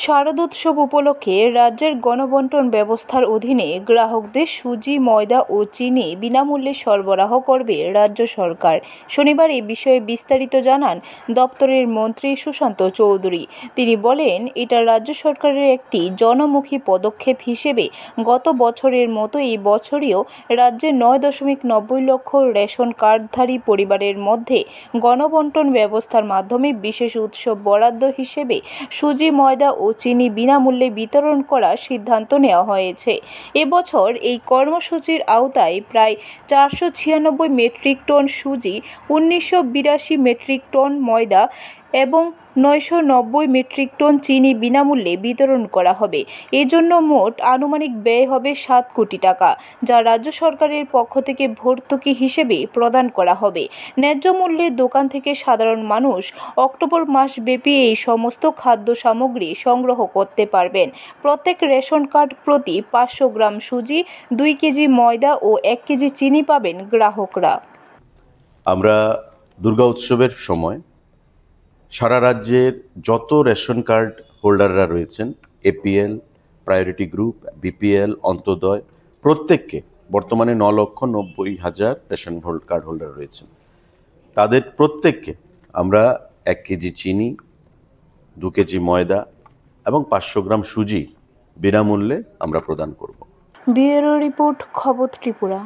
শারদোৎসব উপলক্ষে রাজ্যের গণবণ্টন ব্যবস্থার অধীনে গ্রাহকদের সুজি, ময়দা ও চিনি বিনামূল্যে সরবরাহ করবে রাজ্য সরকার। শনিবার এ বিষয়ে বিস্তারিত জানান দপ্তরের মন্ত্রী সুশান্ত চৌধুরী। তিনি বলেন, এটা রাজ্য সরকারের একটি জনমুখী পদক্ষেপ হিসেবে গত বছরের মতো এই বছরেও রাজ্যে 9.90 লক্ষ রেশন কার্ডধারী পরিবারের মধ্যে গণবণ্টন ব্যবস্থার মাধ্যমে বিশেষ উৎসব বরাদ্দ হিসেবে সুজি, ময়দা ও চিনি বিনামূল্যে বিতরণ করার সিদ্ধান্ত নেওয়া হয়েছে। এবছর এই কর্মসূচির আওতায় প্রায় 496 মেট্রিক টন সুজি, 1982 মেট্রিক টন ময়দা এবং 990 মেট্রিক টন চিনি বিনামূল্যে বিতরণ করা হবে। এজন্য মোট আনুমানিক ব্যয় হবে 7 কোটি টাকা, যা রাজ্য সরকারের পক্ষ থেকে ভর্তুকি হিসেবে প্রদান করা হবে। ন্যায্য মূল্যে দোকান থেকে সাধারণ মানুষ অক্টোবর মাসব্যাপী এই সমস্ত খাদ্য সামগ্রী সংগ্রহ করতে পারবেন। প্রত্যেক রেশন কার্ড প্রতি 500 গ্রাম সুজি, 2 কেজি ময়দা ও 1 কেজি চিনি পাবেন গ্রাহকরা। আমরা দুর্গা উৎসবের সময় সারা রাজ্যের যত রেশন কার্ড হোল্ডাররা রয়েছেন, APL, priority group, BPL, Antyodaya, প্রত্যেককে বর্তমানে 9,90,000 রেশন কার্ড হোল্ডার রয়েছেন, তাদের প্রত্যেককে আমরা 1 কেজি চিনি, 2 কেজি ময়দা এবং 500 গ্রাম সুজি বিনামূল্যে আমরা প্রদান করব। ব্যুরো রিপোর্ট, খবর ত্রিপুরা।